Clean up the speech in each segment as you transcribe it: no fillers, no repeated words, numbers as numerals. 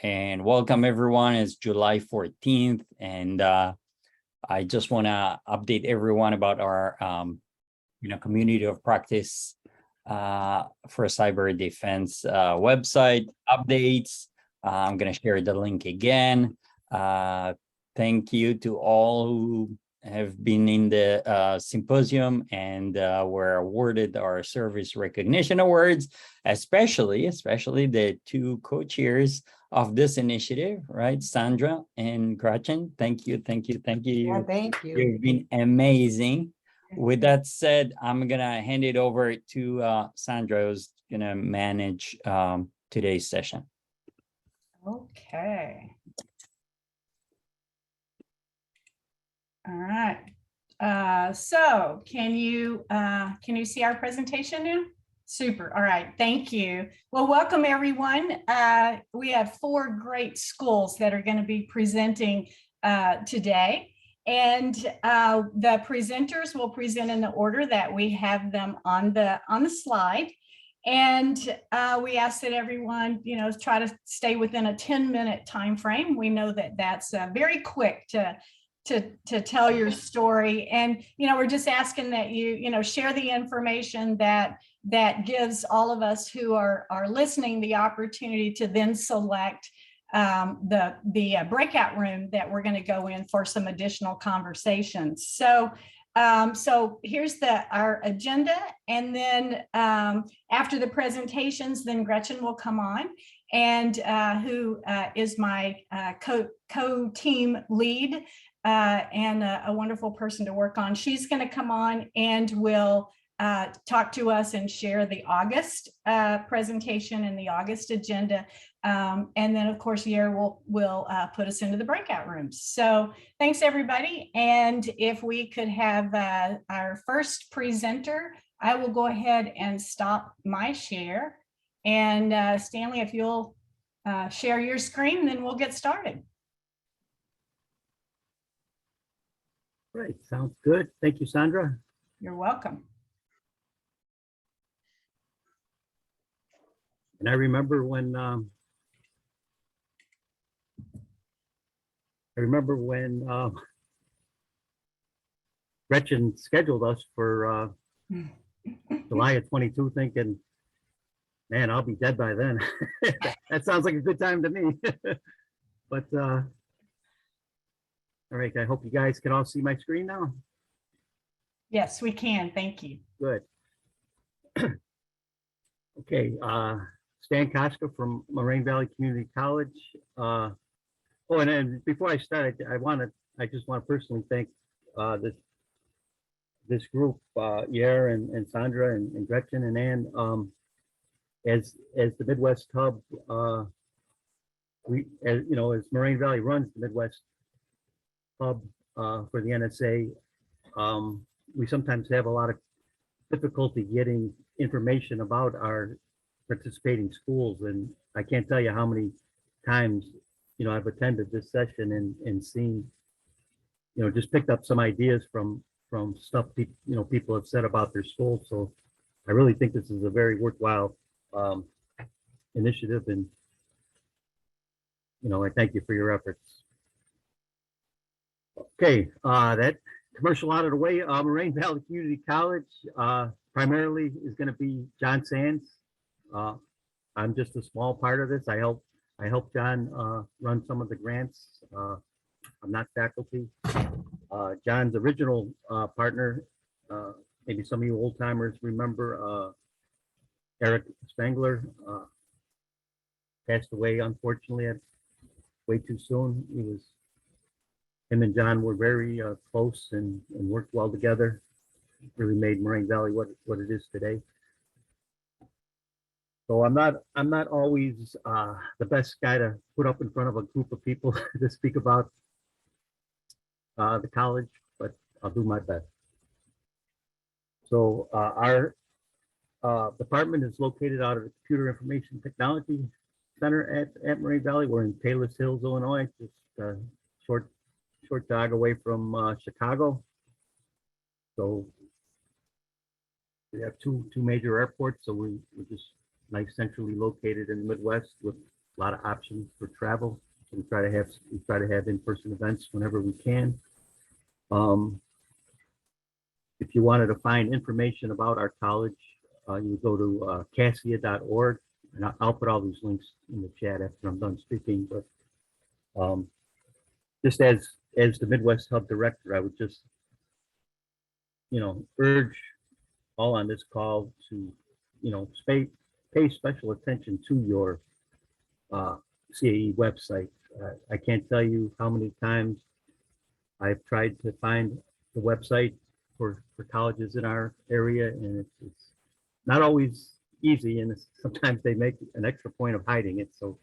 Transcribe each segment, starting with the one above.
and welcome everyone. It's July 14th, and I just want to update everyone about our community of practice for cyber defense website updates. I'm going to share the link again. Thank you to all who have been in the symposium and were awarded our service recognition awards, especially the two co-chairs of this initiative, right? Sandra and Gretchen. Thank you. Yeah, thank you. You've been amazing. With that said, I'm gonna hand it over to Sandra, who's gonna manage today's session. Okay. All right. So can you see our presentation now? Super. All right. Thank you. Well, welcome everyone. We have 4 great schools that are going to be presenting today. And the presenters will present in the order that we have them on the slide. And we ask that everyone, try to stay within a 10-minute time frame. We know that that's very quick to tell your story. And, we're just asking that you, share the information that gives all of us who are listening the opportunity to then select the breakout room that we're going to go in for some additional conversations. So here's our agenda, and then after the presentations, then Gretchen will come on, and who is my co-team lead and a wonderful person to work on. She's going to come on and will talk to us and share the August presentation and the August agenda. And then, of course, Yair will put us into the breakout rooms. So thanks, everybody. And if we could have our first presenter, I will go ahead and stop my share. And Stanley, if you'll share your screen, then we'll get started. Great, sounds good. Thank you, Sandra. You're welcome. And I remember when Gretchen scheduled us for July of 22, thinking, man, I'll be dead by then. That sounds like a good time to me. But all right, I hope you guys can all see my screen now. Yes, we can. Thank you. Good. Okay, Stan Kostka from Moraine Valley Community College. Oh, and then before I start, I just want to personally thank this group, Yair and Sandra and Gretchen and Ann, as the Midwest Hub. As Moraine Valley runs the Midwest Hub for the NSA, we sometimes have a lot of difficulty getting information about our participating schools, and I can't tell you how many times I've attended this session and seen just picked up some ideas from stuff people have said about their schools. So I really think this is a very worthwhile initiative, and I thank you for your efforts. Okay, that commercial out of the way. Moraine Valley Community College primarily is going to be John Sands. I'm just a small part of this. I help John run some of the grants. I'm not faculty. John's original partner, maybe some of you old timers remember, Eric Spangler, passed away unfortunately way too soon. Him and John were very close and worked well together. Really made Moraine Valley what it is today. So I'm not always the best guy to put up in front of a group of people to speak about the college, but I'll do my best. So our department is located out of the Computer Information Technology Center at Moraine Valley. We're in Palos Hills, Illinois, just a short jog away from Chicago. So we have two major airports, so we're just nice centrally located in the Midwest with a lot of options for travel. So we try to have in-person events whenever we can. If you wanted to find information about our college, you would go to cassia.org, and I'll put all these links in the chat after I'm done speaking. But just as the Midwest Hub Director, I would just, urge all on this call to, pay special attention to your CAE website. I can't tell you how many times I've tried to find the website for colleges in our area, and it's not always easy, and sometimes they make an extra point of hiding it. So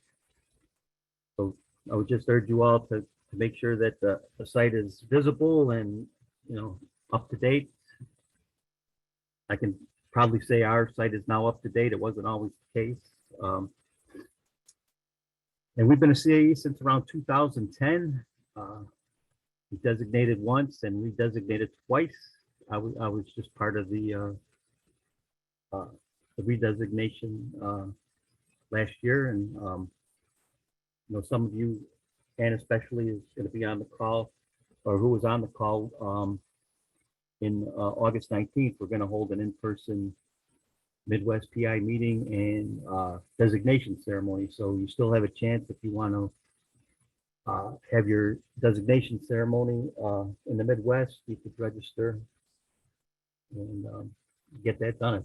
I would just urge you all to make sure that the site is visible and up to date. I can probably say our site is now up to date. It wasn't always the case. And we've been a CAE since around 2010. We designated once and redesignated twice. I was just part of the redesignation last year, and some of you, and especially is going to be on the call, or who was on the call in August 19th. We're going to hold an in-person Midwest PI meeting and designation ceremony. So you still have a chance if you want to have your designation ceremony in the Midwest. You could register and get that done. I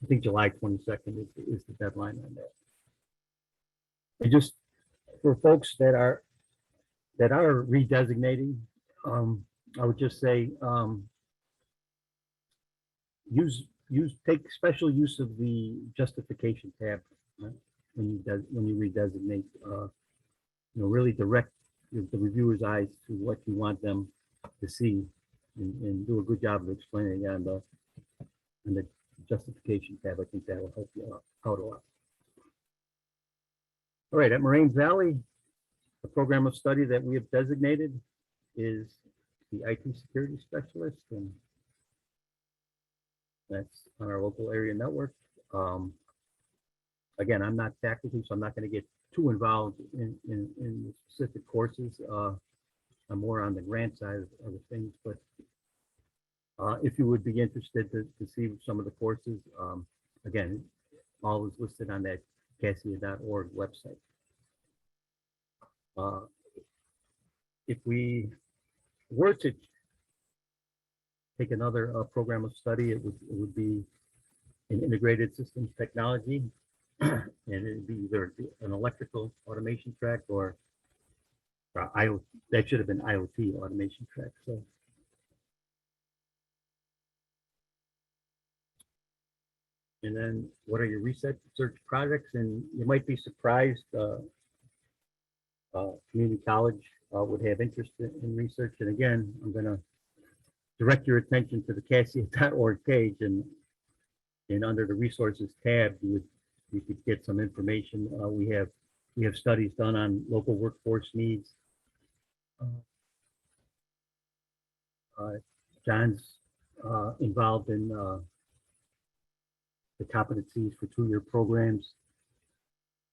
think July 22nd is the deadline on that. And just for folks that are redesignating, I would just say take special use of the justification tab, right? when you redesignate. Really direct the reviewer's eyes to what you want them to see, and do a good job of explaining it on the justification tab. I think that will help you out a lot. All right, at Moraine Valley, the program of study that we have designated is the IT security specialist, and that's on our local area network. Again, I'm not faculty, so I'm not going to get too involved in the specific courses. I'm more on the grant side of the things, but if you would be interested to see some of the courses, again, all is listed on that cassia.org website. If we were to take another program of study, it would be in integrated systems technology, and it'd be either an electrical automation track or IoT. That should have been IoT automation track. So, and then what are your research projects? And you might be surprised, community college would have interest in research. And again, I'm going to direct your attention to the cassia.org page, and under the resources tab, you could get some information. We have studies done on local workforce needs. John's involved in the competencies for 2-year programs,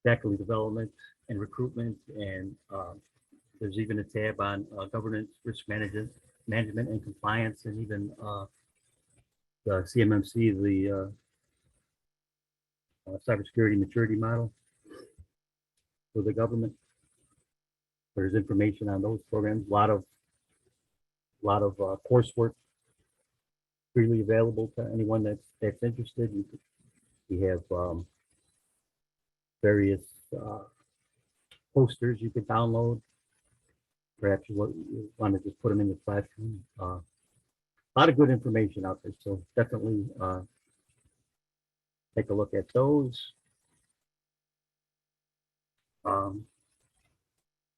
faculty development and recruitment, and there's even a tab on governance, risk management and compliance, and even the CMMC, the cybersecurity maturity model for the government. There's information on those programs. A lot of coursework freely available to anyone that's interested. We have various posters you could download. Perhaps you want to just put them in the classroom. A lot of good information out there, so definitely take a look at those.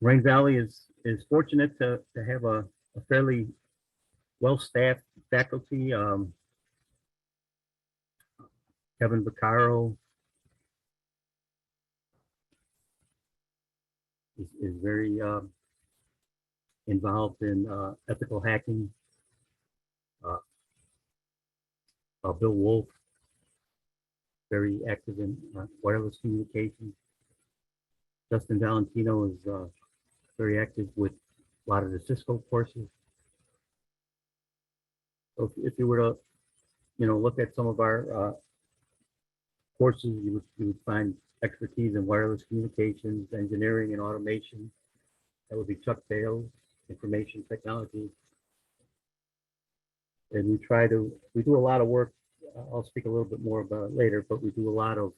Moraine Valley is fortunate to have a fairly well-staffed faculty. Kevin Vaccaro is very involved in ethical hacking. Bill Wolf, very active in wireless communication. Justin Valentino is very active with a lot of the Cisco courses. So if you were to, look at some of our courses, you would find expertise in wireless communications, engineering, and automation. That would be Chuck Bales, information technology. And we do a lot of work. I'll speak a little bit more about it later, but we do a lot of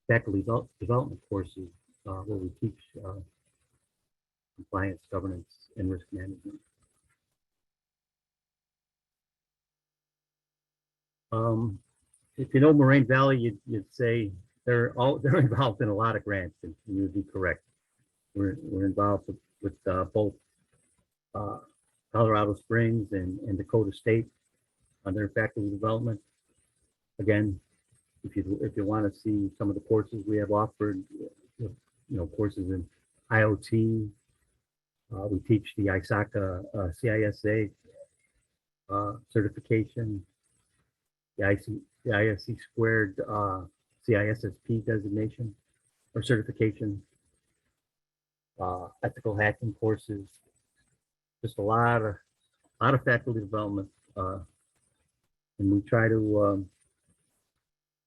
faculty development courses where we teach compliance, governance, and risk management. If you know Moraine Valley, you'd say they're involved in a lot of grants, and you would be correct. We're involved with both Colorado Springs and Dakota State on their faculty development. Again, if you want to see some of the courses we have offered, courses in IoT, we teach the ISACA CISA certification, the ISC squared CISSP designation or certification, ethical hacking courses, just a lot of faculty development, and we try to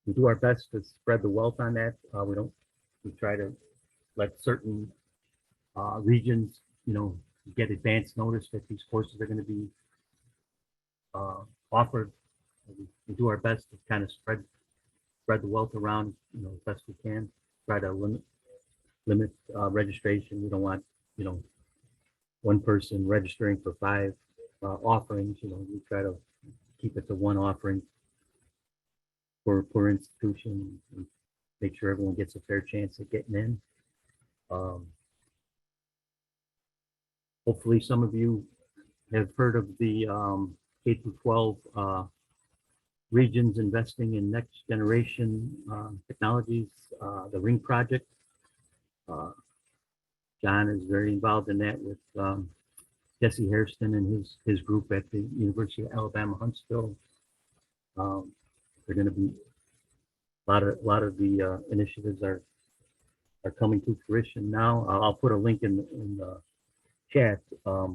we do our best to spread the wealth on that. We try to let certain regions, get advance notice that these courses are going to be offered. We do our best to kind of spread the wealth around, as best we can. Try to limit registration. We don't want, one person registering for 5 offerings. We try to keep it to 1 offering per institution. And make sure everyone gets a fair chance at getting in. Hopefully, some of you have heard of the K-12 regions investing in next generation technologies, the Ring Project. John is very involved in that with Jesse Hairston and his group at the University of Alabama, Huntsville. They're going to be a lot of the initiatives are coming to fruition now. I'll put a link in the chat. I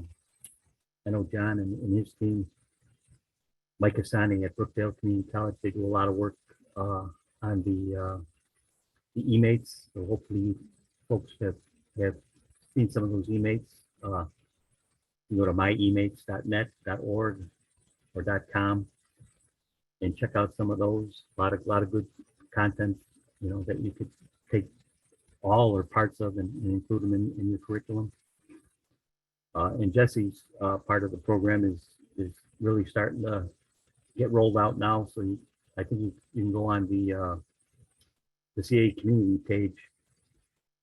know John and his team, Mike Asani at Brookdale Community College, they do a lot of work on the e-mates. So hopefully folks have seen some of those e-mates. You can go to myemates.net.org or .com and check out some of those. A lot of good content, that you could take all or parts of and include them in your curriculum. And Jesse's part of the program is really starting to get rolled out now. So I think you can go on the CAE community page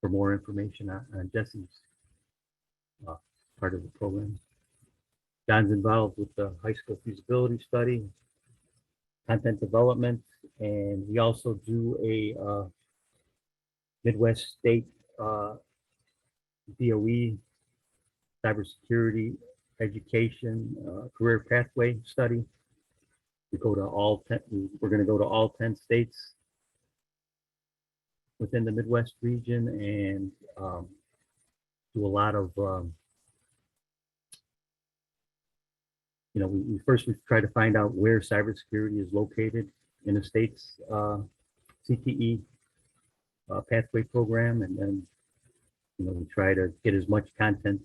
for more information on Jesse's part of the program. John's involved with the high school feasibility study, content development, and we also do a Midwest State DOE cybersecurity education career pathway study. We go to all 10. We're going to go to all 10 states within the Midwest region and do a lot of. We try to find out where cybersecurity is located in the state's CTE pathway program, and then we try to get as much content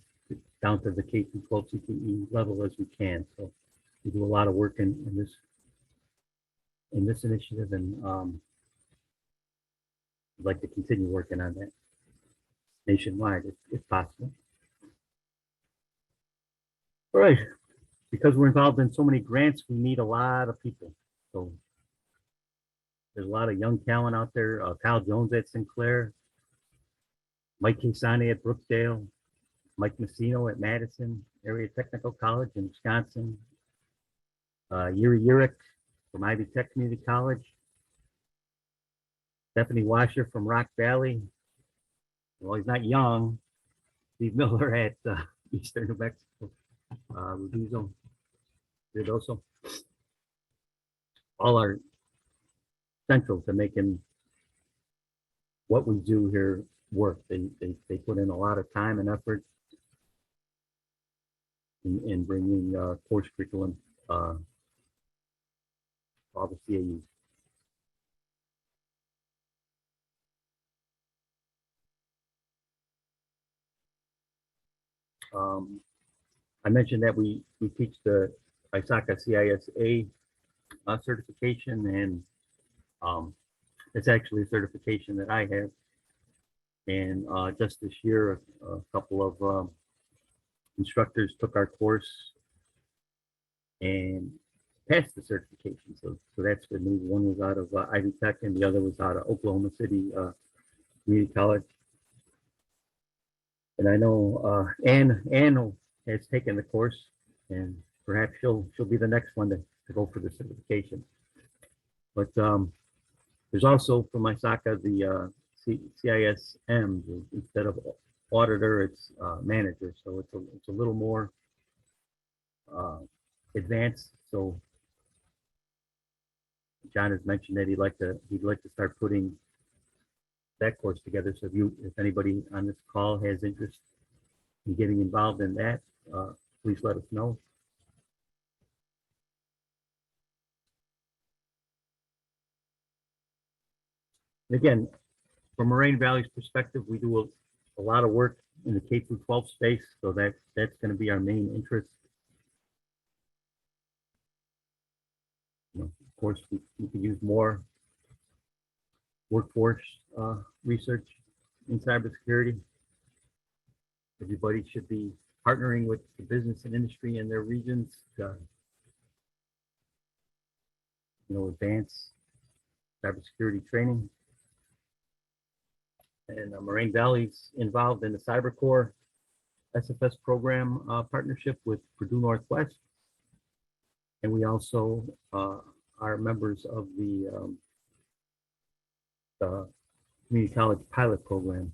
down to the K-12 CTE level as we can. So we do a lot of work in this initiative, and I'd like to continue working on that nationwide if possible. All right, because we're involved in so many grants, we need a lot of people. So there's a lot of young talent out there. Kyle Jones at Sinclair, Mike Kisane at Brookdale, Mike Messino at Madison Area Technical College in Wisconsin, Yuri Urich from Ivy Tech Community College, Stephanie Washer from Rock Valley. Well, he's not young. Steve Miller at Eastern New Mexico, Ruidoso. All are central to making what we do here work. They put in a lot of time and effort in bringing course curriculum all the CAEs. I mentioned that we teach the ISACA CISA certification, and it's actually a certification that I have. And just this year, a couple of instructors took our course and passed the certification. So that's good news. One was out of Ivy Tech, and the other was out of Oklahoma City Community College. And I know Ann has taken the course, and perhaps she'll be the next one to go for the certification. But there's also from ISACA the CISM. Instead of auditor, it's manager. So it's a little more advanced. So John has mentioned that he'd like to start putting that course together. So if anybody on this call has interest in getting involved in that, please let us know. And again, from Moraine Valley's perspective, we do a lot of work in the K through 12 space, so that's going to be our main interest. Of course, we could use more workforce research in cybersecurity. Everybody should be partnering with the business and industry in their regions to, advance cybersecurity training. And Moraine Valley's involved in the Cyber Corps SFS program partnership with Purdue Northwest. And we also are members of the community college pilot program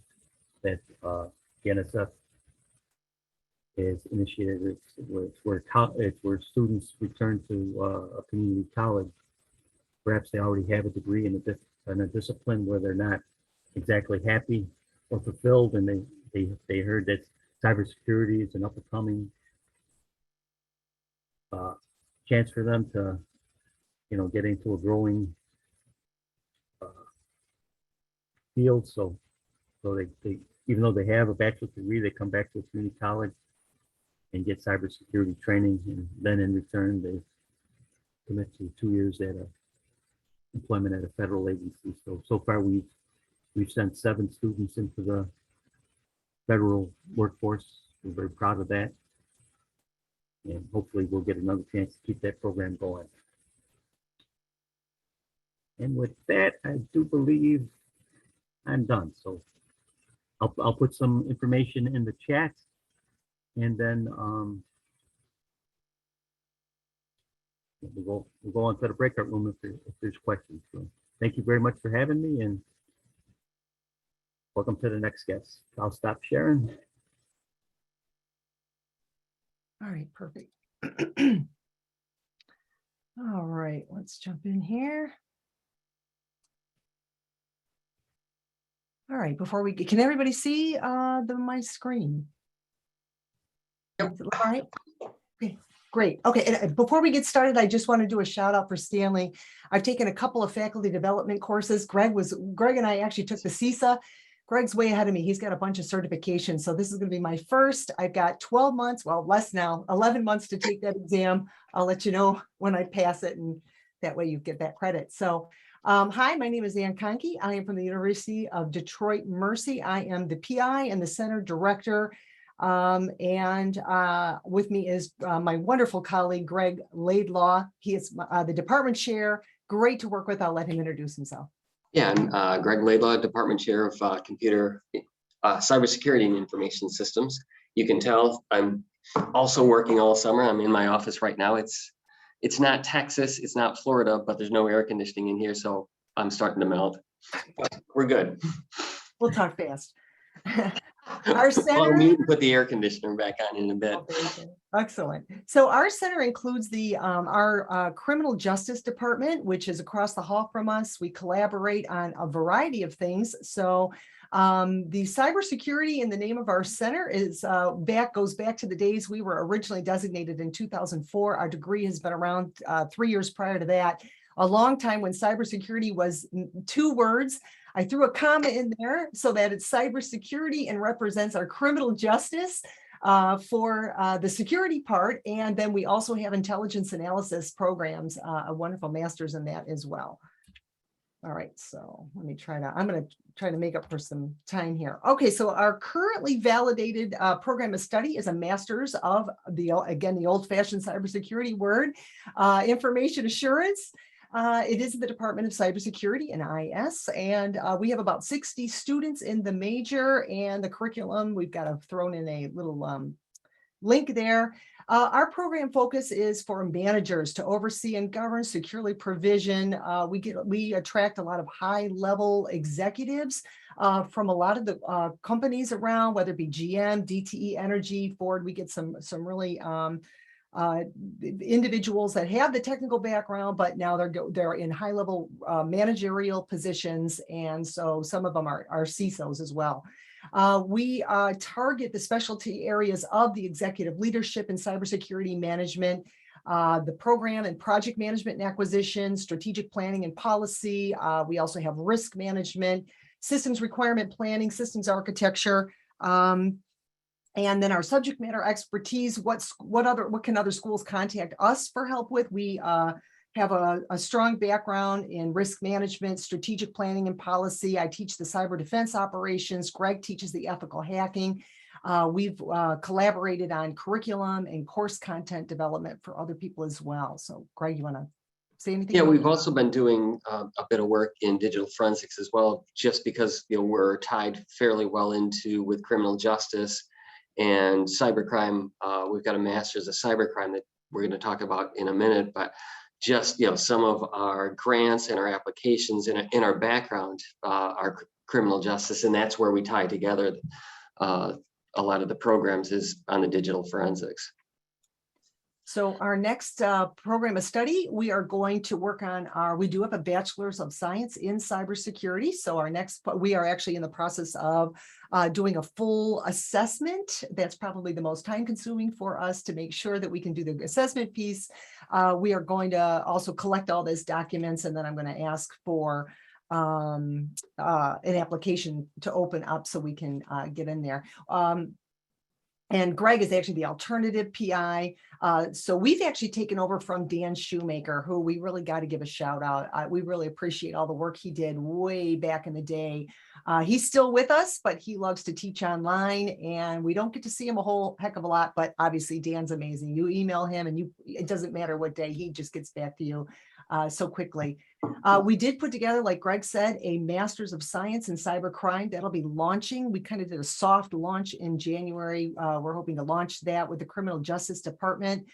that the NSF is initiated. It's where students return to a community college. Perhaps they already have a degree in a discipline where they're not exactly happy or fulfilled, and they heard that cybersecurity is an up and coming chance for them to get into a growing field. So they even though they have a bachelor's degree, they come back to a community college and get cybersecurity training, and then in return they commit to 2 years at employment at a federal agency. So far we've sent 7 students into the federal workforce. We're very proud of that. And hopefully we'll get another chance to keep that program going. And with that, I do believe I'm done. So I'll put some information in the chat, and then we'll go on to the breakout room if there's questions. So thank you very much for having me, and welcome to the next guest. I'll stop sharing. All right, perfect. All right, let's jump in here. All right, before we can everybody see my screen? Yep. All right. Okay, great. Okay, and before we get started, I just want to do a shout out for Stanley. I've taken a couple of faculty development courses. Greg and I actually took the CISA. Greg's way ahead of me. He's got a bunch of certifications. So this is going to be my first. I've got 12 months, well, less now, 11 months to take that exam. I'll let you know when I pass it, and that way you get that credit. So hi, my name is Ann Kohnke. I am from the University of Detroit Mercy. I am the PI and the center director. And with me is my wonderful colleague, Greg Laidlaw. He is the department chair. Great to work with. I'll let him introduce himself. Yeah, I'm Greg Laidlaw, Department Chair of Computer Cybersecurity and Information Systems. You can tell I'm also working all summer. I'm in my office right now. It's not Texas, it's not Florida, but there's no air conditioning in here, so I'm starting to melt. But we're good. We'll talk fast. Our center. Well, we can put the air conditioner back on in a bit. Excellent. So our center includes the our criminal justice department, which is across the hall from us. We collaborate on a variety of things. So The cybersecurity in the name of our center is goes back to the days we were originally designated in 2004. Our degree has been around 3 years prior to that. A long time when cybersecurity was 2 words. I threw a comma in there so that it's cybersecurity and represents our criminal justice for the security part. And then we also have intelligence analysis programs, a wonderful master's in that as well. All right, so let me I'm going to try to make up for some time here. Okay, so our currently validated program of study is a master's of the old-fashioned cybersecurity word, information assurance. It is in the Department of Cybersecurity and IS, and we have about 60 students in the major, and the curriculum, we've got thrown in a little link there. Our program focus is for managers to oversee and govern, securely provision. We attract a lot of high-level executives from a lot of the companies around, whether it be GM, DTE Energy, Ford. We get some really individuals that have the technical background, but now they're in high-level managerial positions, and so some of them are CISOs as well. We target the specialty areas of the executive leadership and cybersecurity management, the program and project management and acquisition, strategic planning and policy. We also have risk management, systems requirement planning, systems architecture, and then our subject matter expertise. What can other schools contact us for help with? We have a strong background in risk management, strategic planning and policy. I teach the cyber defense operations. Greg teaches the ethical hacking. We've collaborated on curriculum and course content development for other people as well. So Greg, you want to say anything? Yeah, we've also been doing a bit of work in digital forensics as well, just because we're tied fairly well with criminal justice and cybercrime. We've got a master's of cybercrime that we're going to talk about in a minute, but just some of our grants and our applications in our background are criminal justice, and that's where we tie together a lot of the programs is on the digital forensics. So our next program of study, we are going to work on we do have a bachelor's of science in cybersecurity. So we are actually in the process of doing a full assessment. That's probably the most time consuming for us to make sure that we can do the assessment piece. We are going to also collect all these documents, and then I'm going to ask for an application to open up so we can get in there. And Greg is actually the alternative PI. So we've actually taken over from Dan Shoemaker, who we really got to give a shout out. We really appreciate all the work he did way back in the day. He's still with us, but he loves to teach online, and we don't get to see him a whole heck of a lot, but obviously Dan's amazing. You email him and it doesn't matter what day, he just gets back to you so quickly. We did put together, like Greg said, a Master's of Science in Cybercrime that'll be launching. We kind of did a soft launch in January. We're hoping to launch that with the Criminal Justice Department.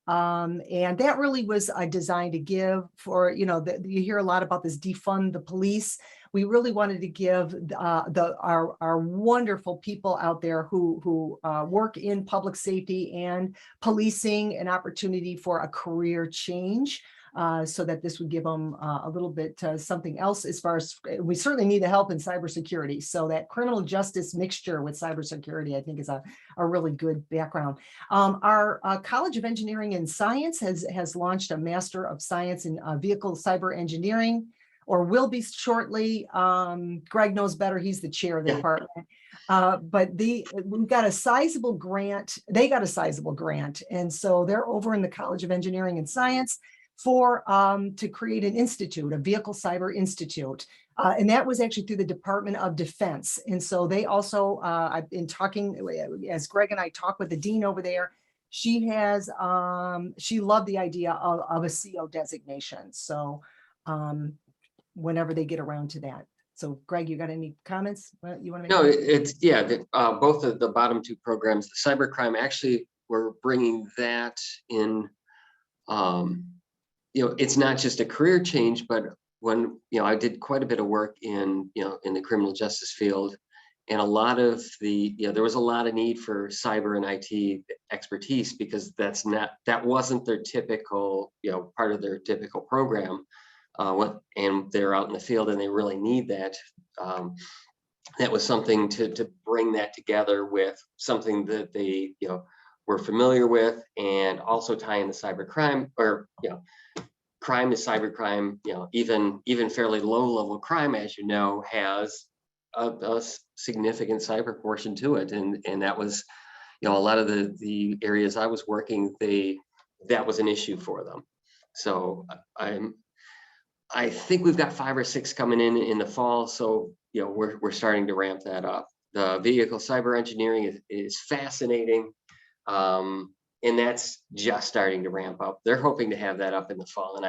And that really was designed to give for, you hear a lot about this defund the police. We really wanted to give our wonderful people out there who work in public safety and policing an opportunity for a career change. So that this would give them a little bit something else as far as we certainly need the help in cybersecurity. So that criminal justice mixture with cybersecurity, I think, is a really good background. Our College of Engineering and Science has launched a Master of Science in Vehicle Cyber Engineering, or will be shortly. Greg knows better. He's the chair of the department. But we've got a sizable grant. They got a sizable grant. And so they're over in the College of Engineering and Science to create an institute, a Vehicle Cyber Institute. And that was actually through the Department of Defense. And so they also, I've been talking, as Greg and I talk with the dean over there, she loved the idea of a CO designation. So whenever they get around to that. So Greg, you got any comments you want to make? No, it's, both of the bottom two programs, the cybercrime, actually, we're bringing that in. It's not just a career change, but when, I did quite a bit of work in the criminal justice field, and a lot of there was a lot of need for cyber and IT expertise, because that wasn't their typical, part of their typical program. And they're out in the field and they really need that. that was something to bring that together with something that they, were familiar with, and also tie in the cybercrime, or, crime is cybercrime, even fairly low level crime, as you know, has a significant cyber portion to it. And that was, a lot of the areas I was working, that was an issue for them. So I think we've got 5 or 6 coming in the fall. So, we're starting to ramp that up. The vehicle cyber engineering is fascinating. And that's just starting to ramp up. They're hoping to have that up in the fall, and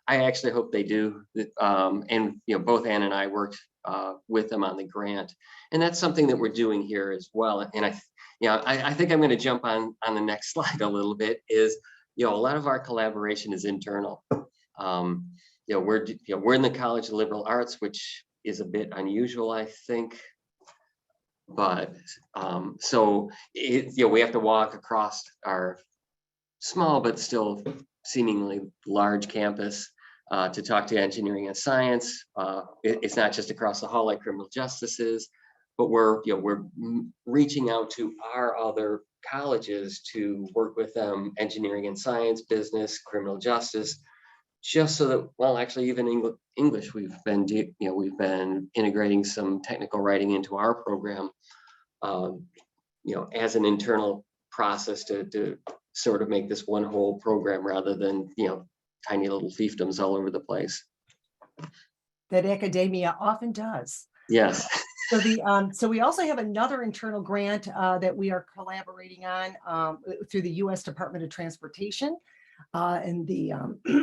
I actually hope they do. And both Ann and I worked with them on the grant, and that's something that we're doing here as well. And I think I'm going to jump on the next slide a little bit. Is a lot of our collaboration is internal. We're in the College of Liberal Arts, which is a bit unusual, I think. But so we have to walk across our small but still seemingly large campus to talk to engineering and science. It's not just across the hall like criminal justice is, but we're reaching out to our other colleges to work with them, engineering and science, business, criminal justice, just so that, well, actually even English, we've been integrating some technical writing into our program, as an internal process to sort of make this one whole program rather than, tiny little fiefdoms all over the place. That academia often does. Yes. So we also have another internal grant that we are collaborating on through the U.S. Department of Transportation. And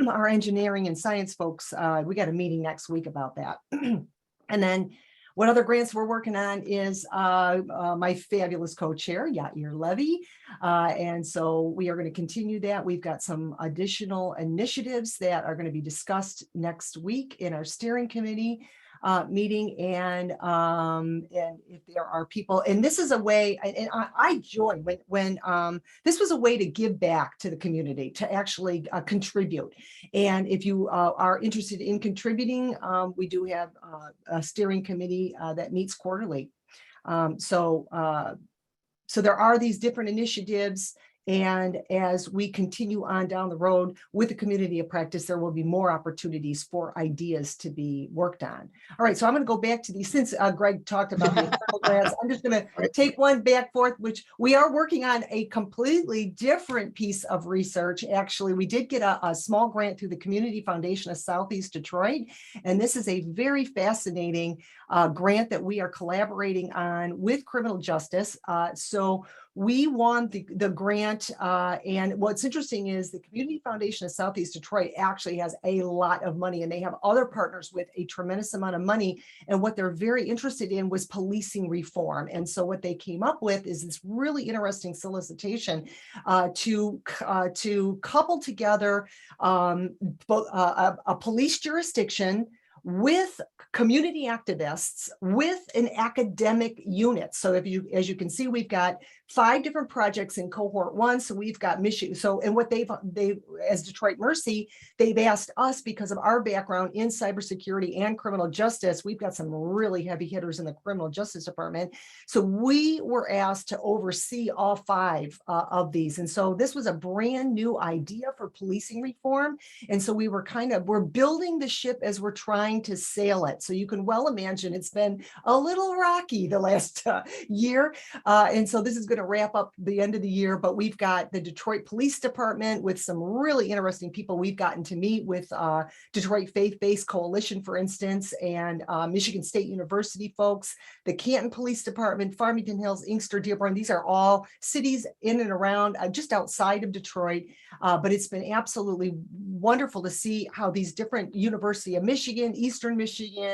our engineering and science folks, we got a meeting next week about that. And then what other grants we're working on is my fabulous co-chair, Yair Levy. And so we are going to continue that. We've got some additional initiatives that are going to be discussed next week in our steering committee meeting. And if there are people, and this is a way, and I joined when this was a way to give back to the community, to actually contribute. And if you are interested in contributing, we do have a steering committee that meets quarterly. So there are these different initiatives. And as we continue on down the road with the community of practice, there will be more opportunities for ideas to be worked on. All right, so I'm going to go back to these, since Greg talked about the internal grants, I'm just going to take one back forth, which we are working on a completely different piece of research. Actually, we did get a small grant through the Community Foundation of Southeast Detroit, and this is a very fascinating grant that we are collaborating on with criminal justice. So we won the grant, and what's interesting is the Community Foundation of Southeast Detroit actually has a lot of money, and they have other partners with a tremendous amount of money. And what they're very interested in was policing reform. And so what they came up with is this really interesting solicitation to couple together a police jurisdiction with community activists, with an academic unit. So as you can see, we've got 5 different projects in cohort 1. So we've got Michigan. So, and what they as Detroit Mercy, they've asked us, because of our background in cybersecurity and criminal justice, we've got some really heavy hitters in the criminal justice department. So we were asked to oversee all 5 of these. And so this was a brand new idea for policing reform. And so we're building the ship as we're trying to sail it. So you can well imagine it's been a little rocky the last year. And so this is going to wrap up the end of the year, but we've got the Detroit Police Department with some really interesting people. We've gotten to meet with Detroit Faith-Based Coalition, for instance, and Michigan State University folks, the Canton Police Department, Farmington Hills, Inkster, Dearborn. These are all cities in and around, just outside of Detroit. But it's been absolutely wonderful to see how these different University of Michigan, Eastern Michigan,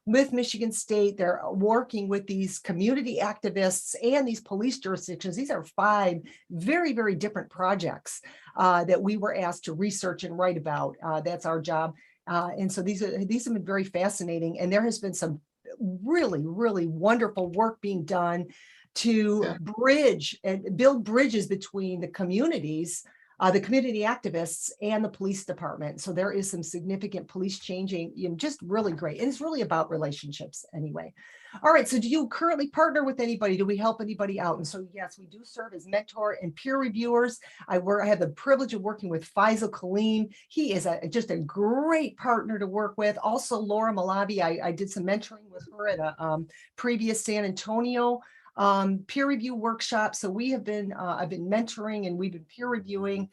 with Michigan State, they're working with these community activists and these police jurisdictions. These are 5 very, very different projects that we were asked to research and write about. That's our job. And so these have been very fascinating. And there has been some really, really wonderful work being done to bridge and build bridges between the communities the community activists, and the police department. So there is some significant police changing, just really great. And it's really about relationships anyway. All right, so do you currently partner with anybody? Do we help anybody out? And so yes, we do serve as mentor and peer reviewers. I have the privilege of working with Faisal Kaleem. He is just a great partner to work with. Also, Laura Malavi, I did some mentoring with her at a previous San Antonio peer review workshop. So we have been, I've been mentoring and we've been peer reviewing.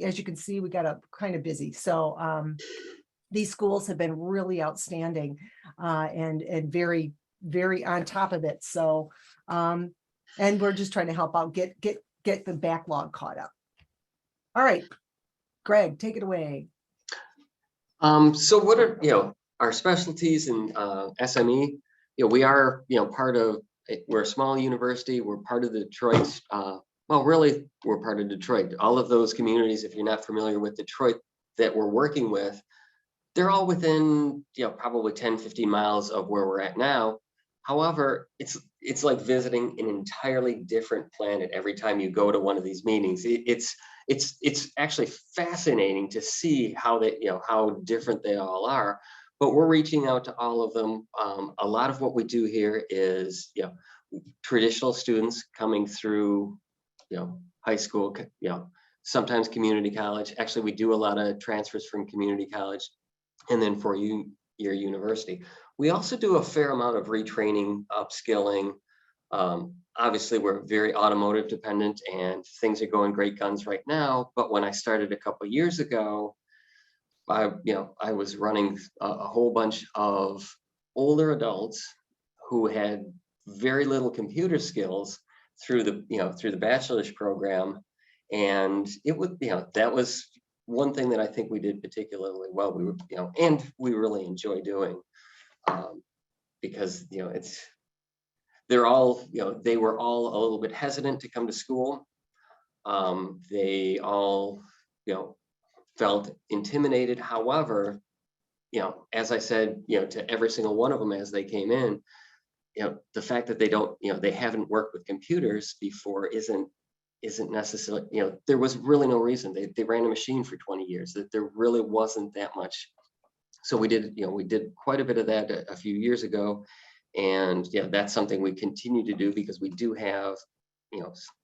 As you can see, we got a kind of busy. So these schools have been really outstanding and very, very on top of it. So, and we're just trying to help out, get the backlog caught up. All right, Greg, take it away. So what are, our specialties in SME? We are, part of, we're a small university. We're part of the Detroit. Well, really, we're part of Detroit. All of those communities, if you're not familiar with Detroit, that we're working with, they're all within, probably 10, 15 miles of where we're at now. However, it's like visiting an entirely different planet every time you go to one of these meetings. It's actually fascinating to see how they, how different they all are. But we're reaching out to all of them. A lot of what we do here is, traditional students coming through, high school, sometimes community college. Actually, we do a lot of transfers from community college, and then for your university. We also do a fair amount of retraining, upskilling. Obviously, we're very automotive dependent, and things are going great guns right now. But when I started a couple of years ago, I was running a whole bunch of older adults who had very little computer skills through the bachelor's program, and it was, that was one thing that I think we did particularly well. We were, and we really enjoy doing, because they're all, they were all a little bit hesitant to come to school. They all, felt intimidated. However, as I said, to every single one of them as they came in, the fact that they don't, they haven't worked with computers before isn't necessarily, there was really no reason. They ran a machine for 20 years, that there really wasn't that much. So we did quite a bit of that a few years ago. And that's something we continue to do, because we do have,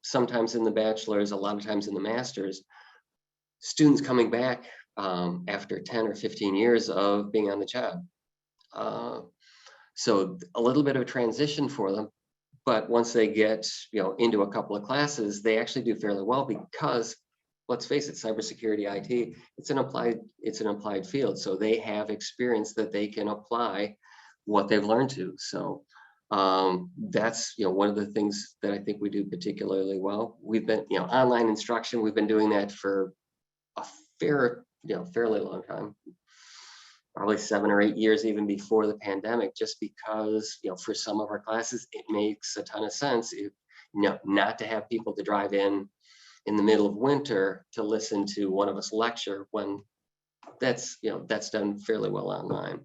sometimes in the bachelor's, a lot of times in the master's, students coming back after 10 or 15 years of being on the job. So a little bit of a transition for them, but once they get, into a couple of classes, they actually do fairly well, because let's face it, cybersecurity IT, it's an applied field. So they have experience that they can apply what they've learned to. So that's, one of the things that I think we do particularly well. We've been, online instruction, we've been doing that for a fairly long time, probably 7 or 8 years, even before the pandemic, just because, for some of our classes, it makes a ton of sense, not to have people to drive in the middle of winter to listen to one of us lecture, when that's done fairly well online.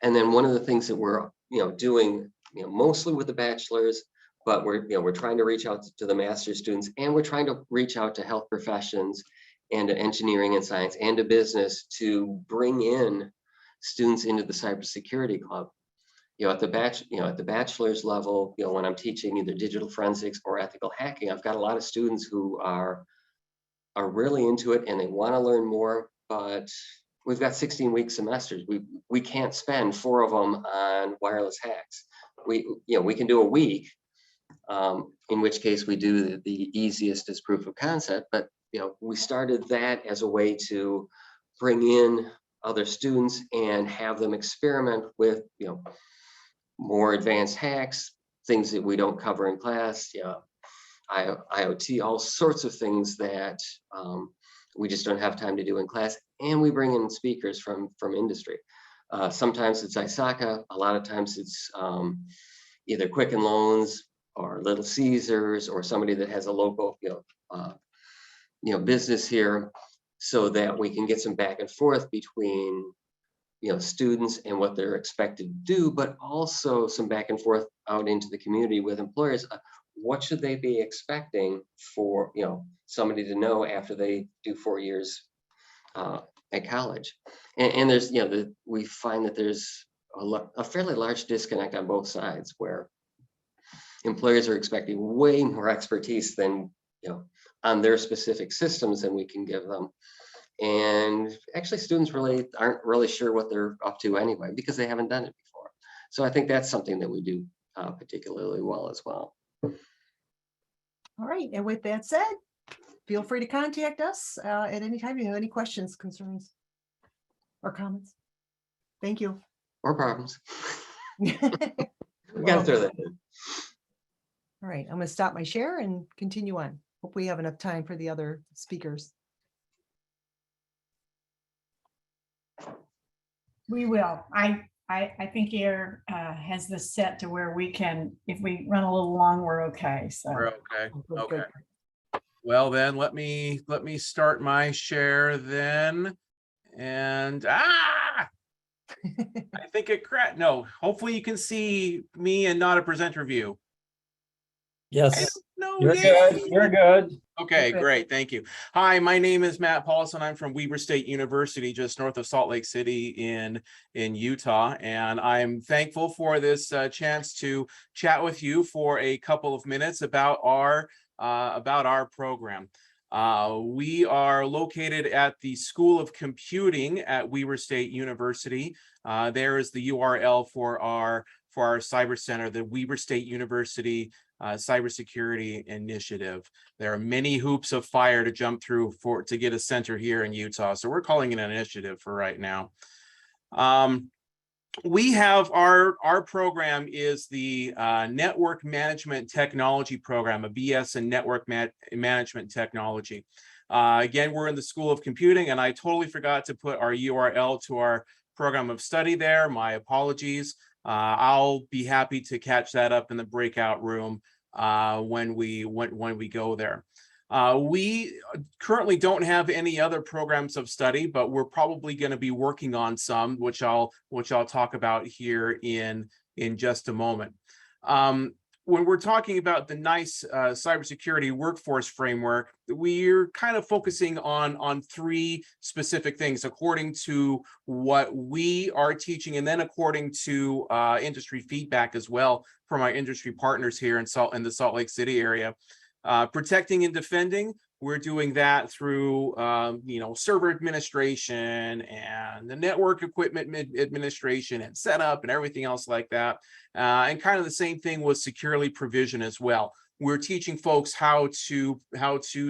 And then one of the things that we're, doing, mostly with the bachelor's, but we're trying to reach out to the master's students, and we're trying to reach out to health professions and to engineering and science and to business, to bring in students into the cybersecurity club. At the bachelor's level, when I'm teaching either digital forensics or ethical hacking, I've got a lot of students who are really into it and they want to learn more, but we've got 16-week semesters. We can't spend 4 of them on wireless hacks. We can do a week, in which case we do the easiest as proof of concept, but we started that as a way to bring in other students and have them experiment with, more advanced hacks, things that we don't cover in class, IoT, all sorts of things that we just don't have time to do in class. And we bring in speakers from industry. Sometimes it's ISACA, a lot of times it's either Quicken Loans or Little Caesars, or somebody that has a local, business here, so that we can get some back and forth between, students and what they're expected to do, but also some back and forth out into the community with employers. what should they be expecting for, somebody to know after they do 4 years at college. And there's, we find that there's a fairly large disconnect on both sides, where employers are expecting way more expertise than, on their specific systems than we can give them. And actually students aren't really sure what they're up to anyway, because they haven't done it before. So I think that's something that we do particularly well as well. All right, and with that said, feel free to contact us at any time you have any questions, concerns, or comments. Thank you. Or problems. We Well, gotta throw that in. all right, I'm going to stop my share and continue on. Hope we have enough time for the other speakers. We will. I think Air has this set to where we can, if we run a little long, we're okay. So We're okay. Good, Okay. good. Well, then let me start my share then. And I think it cracked. No, hopefully you can see me and not a presenter view. Yes, No, you're good. You're good. Okay, Okay. great. Thank you. Hi, my name is Matt Paulson. I'm from Weber State University, just north of Salt Lake City in Utah. And I'm thankful for this chance to chat with you for a couple of minutes about our program. We are located at the School of Computing at Weber State University. There is the URL for our cyber center, the Weber State University Cybersecurity Initiative. There are many hoops of fire to jump through to get a center here in Utah, so we're calling it an initiative for right now. We have our program is the Network Management Technology program, a BS in Network Management Technology. Again, we're in the School of Computing, and I totally forgot to put our URL to our program of study there. My apologies. I'll be happy to catch that up in the breakout room when we go there. We currently don't have any other programs of study, but we're probably going to be working on some, which I'll talk about here in just a moment. When we're talking about the NICE cybersecurity workforce framework, we're kind of focusing on three specific things according to what we are teaching, and then according to industry feedback as well from our industry partners here in the Salt Lake City area. Protecting and defending, we're doing that through server administration and the network equipment administration and setup and everything else like that. And kind of the same thing with securely provision as well. We're teaching folks how to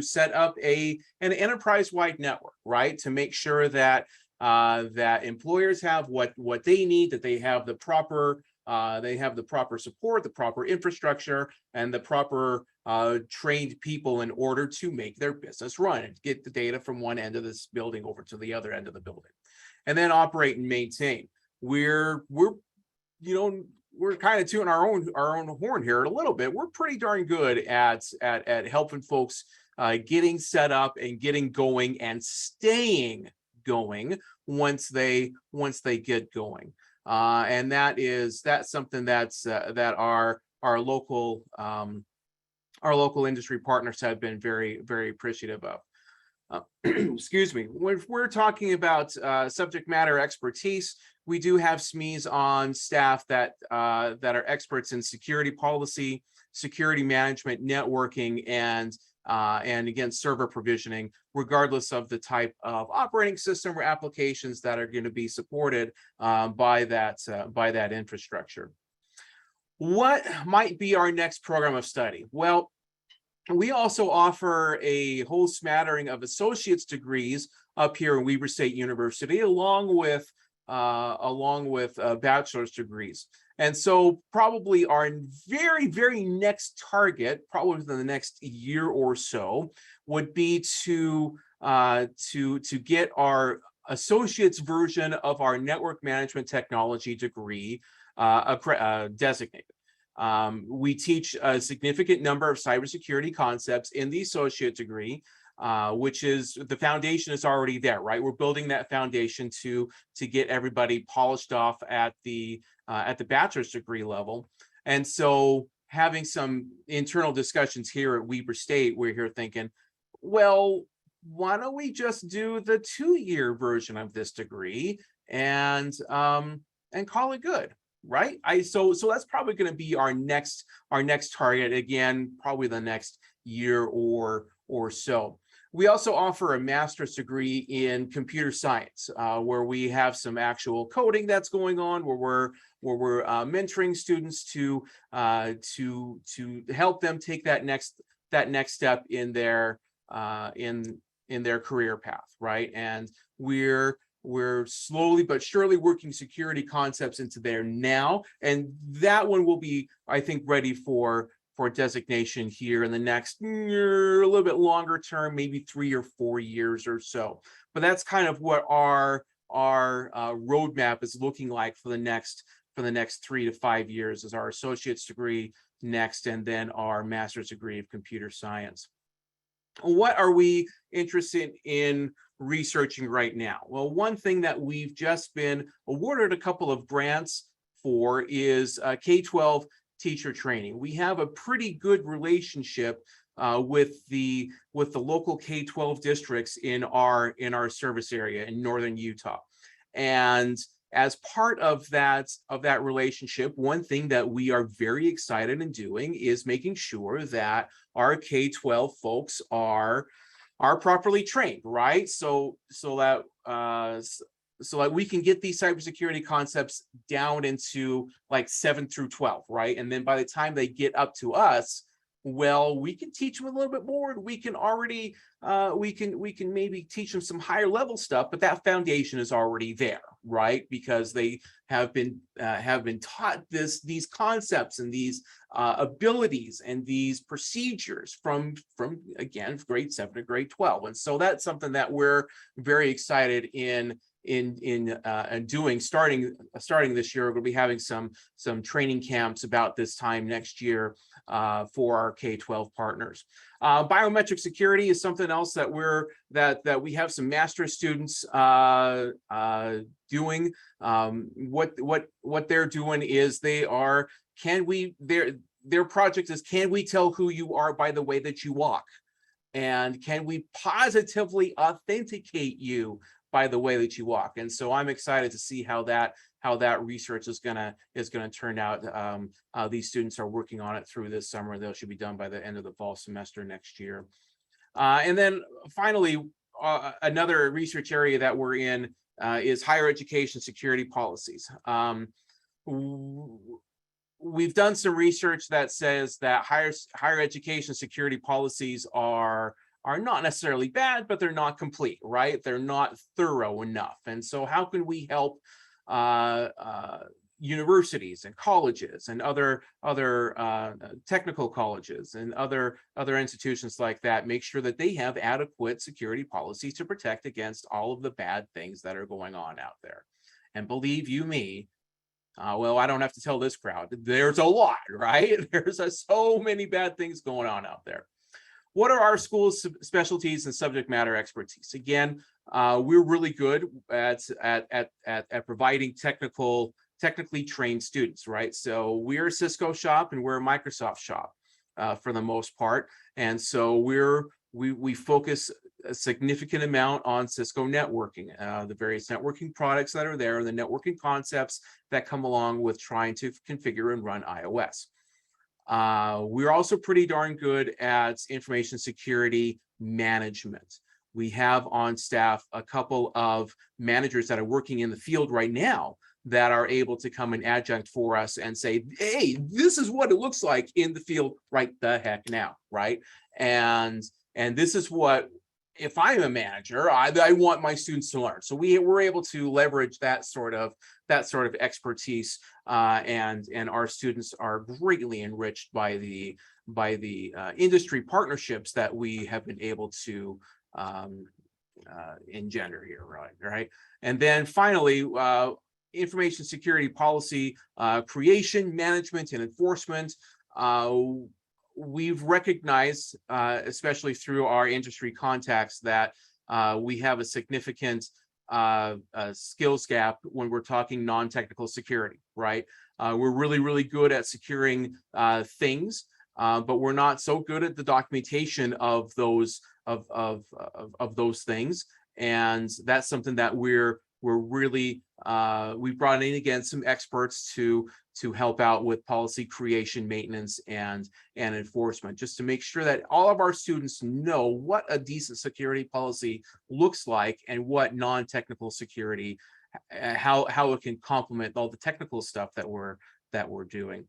set up an enterprise-wide network, right? To make sure that that employers have what they need, that they have the proper support, the proper infrastructure, and the proper trained people in order to make their business run and get the data from one end of this building over to the other end of the building. And then operate and maintain. We're kind of tooting our own horn here a little bit. We're pretty darn good at helping folks getting set up and getting going and staying going once they get going. And that's something that our local industry partners have been very, very appreciative of. Excuse me. When we're talking about subject matter expertise, we do have SMEs on staff that are experts in security policy, security management, networking, and again, server provisioning, regardless of the type of operating system or applications that are going to be supported by that infrastructure. What might be our next program of study? Well, we also offer a whole smattering of associate's degrees up here in Weber State University, along with bachelor's degrees. And so probably our very, very next target, probably within the next year or so, would be to get our associate's version of our network management technology degree designated. We teach a significant number of cybersecurity concepts in the associate degree, which is the foundation is already there, right? We're building that foundation to get everybody polished off at the bachelor's degree level. And so having some internal discussions here at Weber State, we're here thinking, well, why don't we just do the 2-year version of this degree and call it good, right? So that's probably going to be our next target, again, probably the next year or so. We also offer a master's degree in computer science, where we have some actual coding that's going on, where we're mentoring students to help them take that next step in their career path, right? And we're slowly but surely working security concepts into there now, and that one will be, I think, ready for designation here in the next a little bit longer term, maybe 3 or 4 years or so. But that's kind of what our roadmap is looking like for the next 3 to 5 years, is our associate's degree next, and then our master's degree of computer science. What are we interested in researching right now? Well, one thing that we've just been awarded a couple of grants for is K-12 teacher training. We have a pretty good relationship with the local K-12 districts in our service area in northern Utah. And as part of that relationship, one thing that we are very excited in doing is making sure that our K-12 folks are properly trained, right? So that we can get these cybersecurity concepts down into like 7 through 12, right? And then by the time they get up to us, well, we can teach them a little bit more. We can already, we can maybe teach them some higher level stuff, but that foundation is already there, right? Because they have been taught these concepts and these abilities and these procedures from again, grade 7 to grade 12. And so that's something that we're very excited in doing. Starting this year, we'll be having some training camps about this time next year for our K-12 partners. Biometric security is something else that we have some master's students doing. What they're doing is their project is, can we tell who you are by the way that you walk? And can we positively authenticate you by the way that you walk? And so I'm excited to see how that research is gonna turn out. These students are working on it through this summer. They should be done by the end of the fall semester next year. And then finally, another research area that we're in is higher education security policies. We've done some research that says that higher education security policies are not necessarily bad, but they're not complete, right? They're not thorough enough. And so how can we help universities and colleges and other technical colleges and other institutions like that make sure that they have adequate security policies to protect against all of the bad things that are going on out there? And believe you me, well, I don't have to tell this crowd, there's a lot, right? There's so many bad things going on out there. What are our school's specialties and subject matter expertise? Again, we're really good at providing technically trained students, right? So we're a Cisco shop and we're a Microsoft shop for the most part. And so we focus a significant amount on Cisco networking, the various networking products that are there, the networking concepts that come along with trying to configure and run iOS. We're also pretty darn good at information security management. We have on staff a couple of managers that are working in the field right now that are able to come and adjunct for us and say, hey, this is what it looks like in the field right the heck now, right? And this is what, if I'm a manager, I want my students to learn. So we're able to leverage that sort of expertise, and our students are greatly enriched by the industry partnerships that we have been able to engender here, right? And then finally, information security policy creation, management, and enforcement. We've recognized, especially through our industry contacts, that we have a significant skills gap when we're talking non-technical security, right? We're really, really good at securing things, but we're not so good at the documentation of those those things. And that's something that we're really we brought in, again, some experts to help out with policy creation, maintenance, and enforcement, just to make sure that all of our students know what a decent security policy looks like and what non-technical security, how it can complement all the technical stuff that we're doing.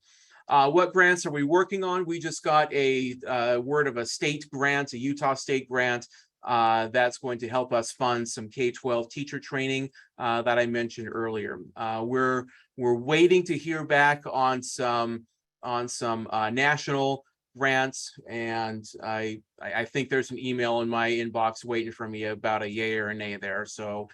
What grants are we working on? We just got a word of a state grant, a Utah state grant, that's going to help us fund some K-12 teacher training that I mentioned earlier. We're waiting to hear back on some national grants, and I think there's an email in my inbox waiting for me about a yay or a nay there. So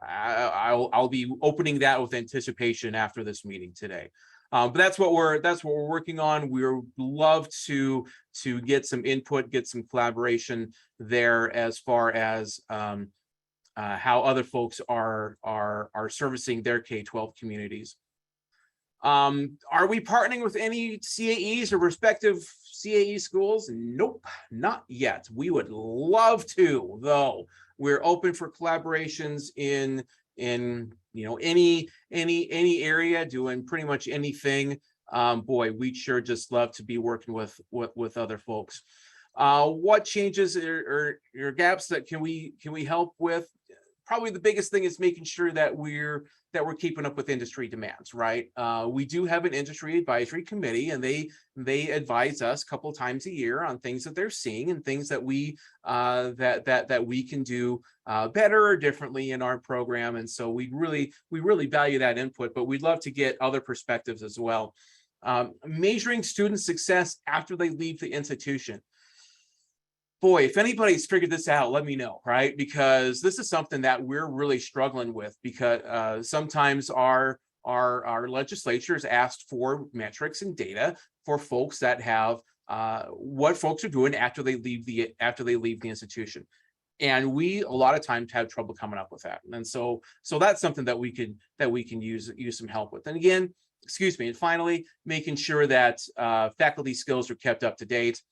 I'll be opening that with anticipation after this meeting today. But that's what we're working on. We would love to get some input, get some collaboration there as far as how other folks are servicing their K-12 communities. Are we partnering with any CAEs or respective CAE schools? Nope, not yet. We would love to, though. We're open for collaborations in any area, doing pretty much anything. Boy, we'd sure just love to be working with other folks. What changes or gaps that can we help with? Probably the biggest thing is making sure that we're keeping up with industry demands, right? We do have an industry advisory committee, and they advise us a couple of times a year on things that they're seeing and things that we that we can do better or differently in our program. And so we really value that input, but we'd love to get other perspectives as well. Measuring student success after they leave the institution. Boy, if anybody's figured this out, let me know, right? Because this is something that we're really struggling with, because sometimes our legislature has asked for metrics and data for folks that have what folks are doing after they leave the institution. And we a lot of times have trouble coming up with that. And so that's something that we can use some help with. And again, and finally, making sure that faculty skills are kept up to date.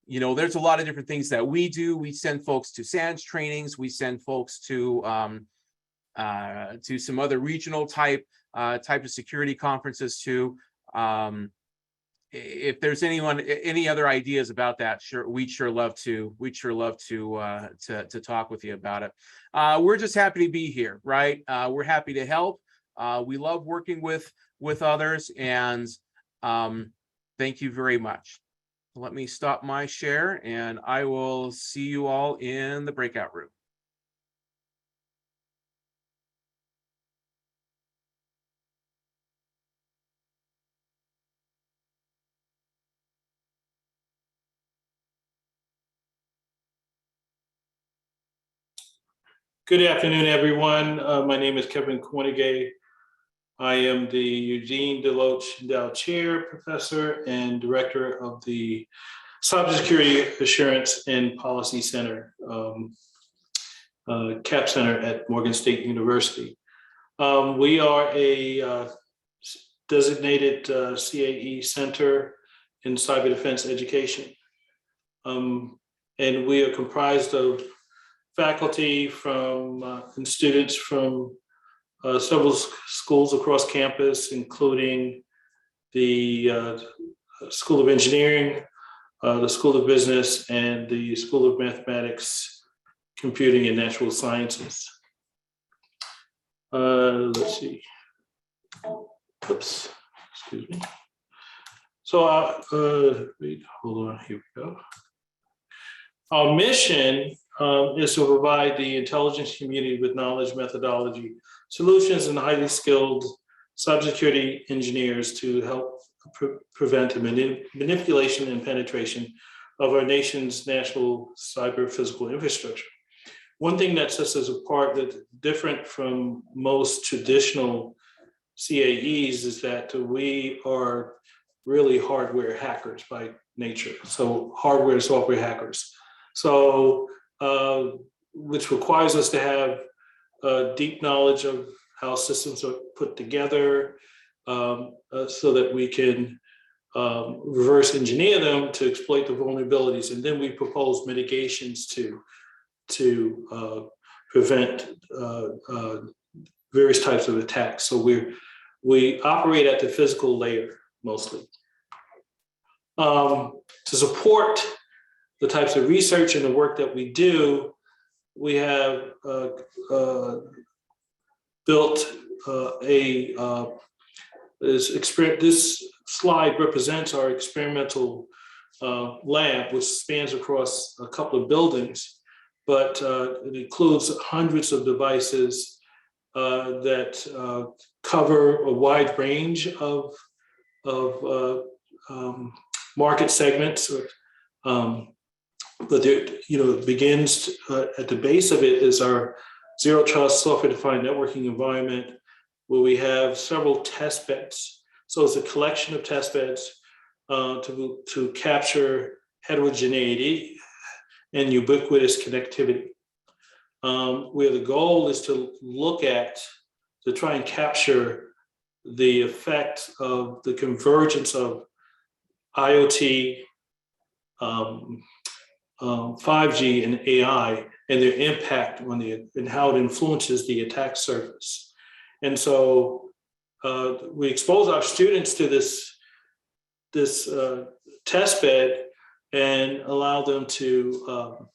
You know, there's a lot of different things that we do. We send folks to SANS trainings. We send folks to some other regional type of security conferences too. If there's any other ideas about that, we'd sure love to talk with you about it. We're just happy to be here, right? We're happy to help. We love working with others, and thank you very much. Let me stop my share, and I will see you all in the breakout room. Good afternoon, everyone. My name is Kevin Kornegay. I am the Eugene DeLoach Dow Chair, Professor, and Director of the Cybersecurity Assurance and Policy Center, CAP Center at Morgan State University. We are a designated CAE center in cyber defense education. And we are comprised of faculty and students from several schools across campus, including the School of Engineering, the School of Business, and the School of Mathematics, Computing, and Natural Sciences. Let's see. Oops, excuse me. So, wait, hold on, here we go. Our mission is to provide the intelligence community with knowledge, methodology, solutions, and highly skilled cybersecurity engineers to help prevent the manipulation and penetration of our nation's national cyber physical infrastructure. One thing that sets us apart, that's different from most traditional CAEs, is that we are really hardware hackers by nature. So hardware and software hackers. So, which requires us to have deep knowledge of how systems are put together, so that we can reverse engineer them to exploit the vulnerabilities. And then we propose mitigations to prevent various types of attacks. So we operate at the physical layer mostly. To support the types of research and the work that we do, we have built this slide represents our experimental lab, which spans across a couple of buildings, but it includes hundreds of devices that cover a wide range of market segments. But it begins at the base of it is our zero trust software-defined networking environment, where we have several test beds. So it's a collection of test beds to capture heterogeneity and ubiquitous connectivity. Where the goal is to try and capture the effect of the convergence of IoT, 5G and AI, and their impact and how it influences the attack surface. And so we expose our students to this test bed and allow them to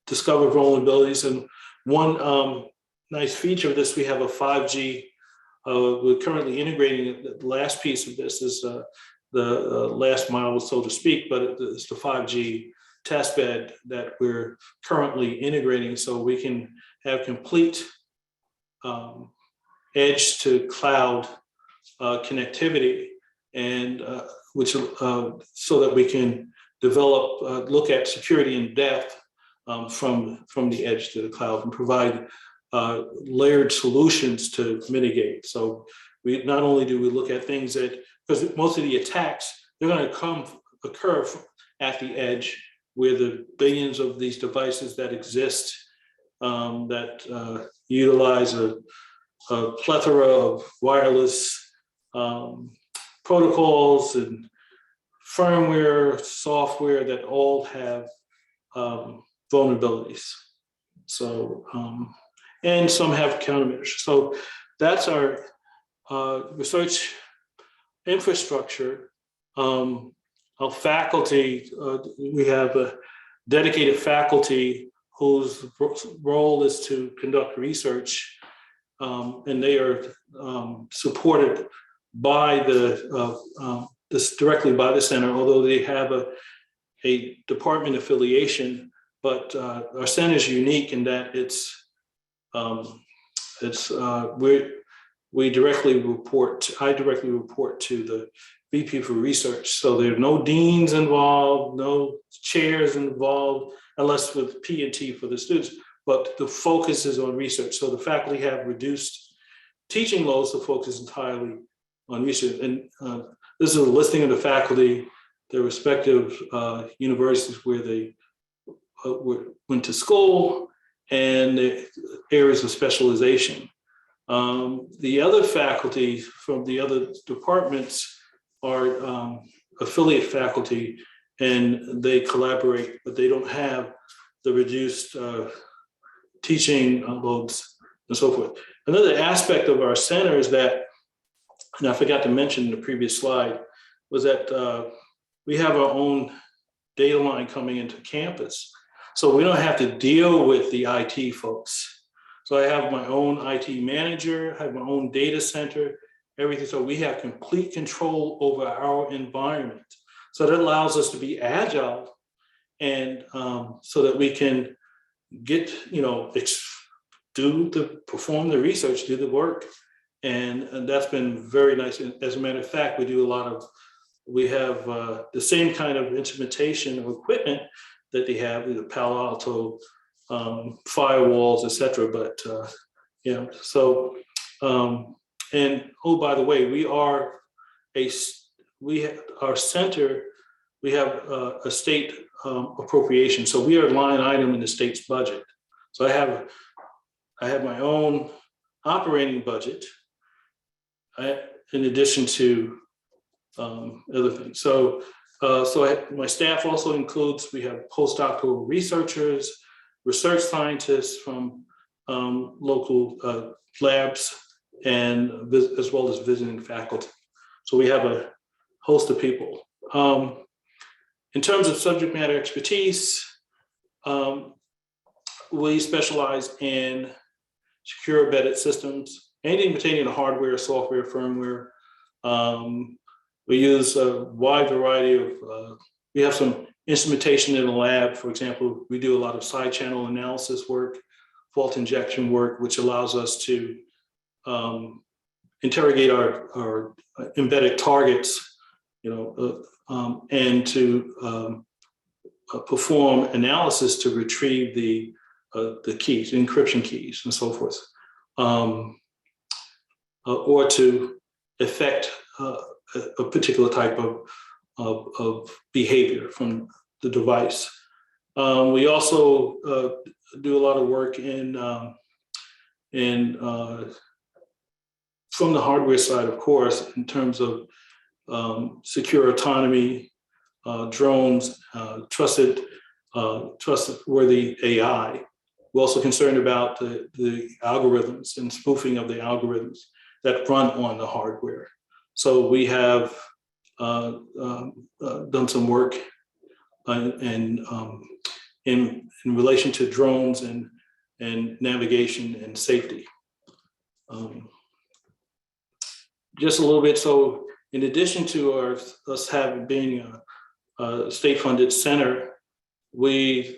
discover vulnerabilities. And one nice feature of this, we have a 5G. We're currently integrating it. The last piece of this is the last mile, so to speak, but it's the 5G test bed that we're currently integrating, so we can have complete edge to cloud connectivity, and so that we can look at security in depth from the edge to the cloud and provide layered solutions to mitigate. So we not only do we look at things that, because most of the attacks, they're going to occur at the edge, where the billions of these devices that exist that utilize a plethora of wireless protocols and firmware, software that all have vulnerabilities. So, and some have countermeasures. So that's our research infrastructure. Our faculty, we have a dedicated faculty whose role is to conduct research, and they are supported by directly by the center, although they have a department affiliation. But our center is unique in that I directly report to the VP for research. So there are no deans involved, no chairs involved, unless with P&T for the students, but the focus is on research. So the faculty have reduced teaching loads to focus entirely on research. And this is a listing of the faculty, their respective universities where they went to school, and the areas of specialization. The other faculty from the other departments are affiliate faculty, and they collaborate, but they don't have the reduced teaching loads and so forth. Another aspect of our center is that, and I forgot to mention in the previous slide, was that we have our own data line coming into campus. So we don't have to deal with the IT folks. So I have my own IT manager, I have my own data center, everything. So we have complete control over our environment. So that allows us to be agile, and so that we can get, perform the research, do the work. And that's been very nice. As a matter of fact, we have the same kind of instrumentation of equipment that they have, the Palo Alto firewalls, etc. But and oh, by the way, our center, we have a state appropriation, so we are a line item in the state's budget. So I have I have my own operating budget in addition to other things. So, my staff also includes, we have postdoctoral researchers, research scientists from local labs, and as well as visiting faculty. So we have a host of people. In terms of subject matter expertise, we specialize in secure embedded systems, anything pertaining to hardware, software, firmware. We use a wide variety of, we have some instrumentation in the lab. For example, we do a lot of side channel analysis work, fault injection work, which allows us to interrogate our embedded targets, and to perform analysis to retrieve the keys, encryption keys, and so forth, or to affect a particular type of behavior from the device. We also do a lot of work from the hardware side, of course, in terms of secure autonomy, drones, trustworthy AI. We're also concerned about the algorithms and spoofing of the algorithms that run on the hardware. So we have done some work in relation to drones and navigation and safety. Just a little bit. So in addition to us having being a state-funded center, we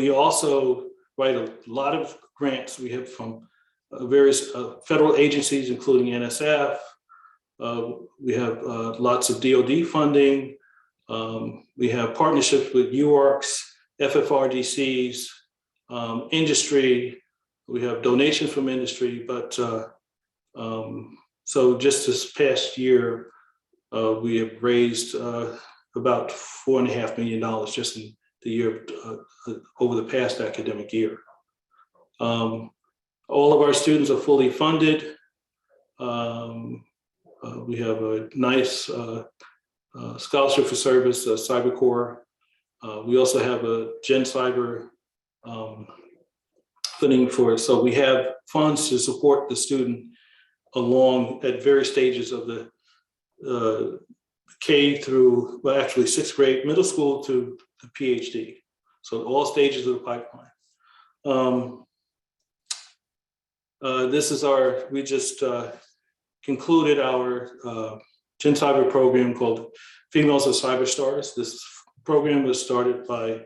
also write a lot of grants. We have from various federal agencies, including NSF. We have lots of DoD funding. We have partnerships with UARCs, FFRDCs, industry. We have donations from industry, but so just this past year, we have raised about $4.5 million just in the year over the past academic year. All of our students are fully funded. We have a nice scholarship for service, Cyber Corps. We also have a Gen Cyber funding for it. So we have funds to support the student along at various stages of the K through, well, actually 6th grade, middle school to the PhD. So all stages of the pipeline. This is we just concluded our Gen Cyber program called Females as Cyber Stars. This program was started by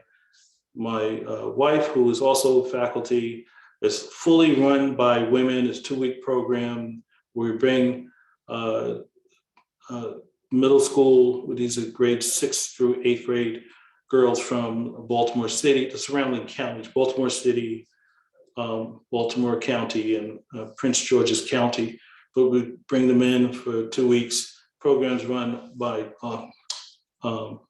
my wife, who is also faculty. It's fully run by women. It's a 2-week program. We bring middle school, these are grades 6th through 8th grade girls from Baltimore City, the surrounding counties, Baltimore City, Baltimore County, and Prince George's County. But we bring them in for 2 weeks. Programs run by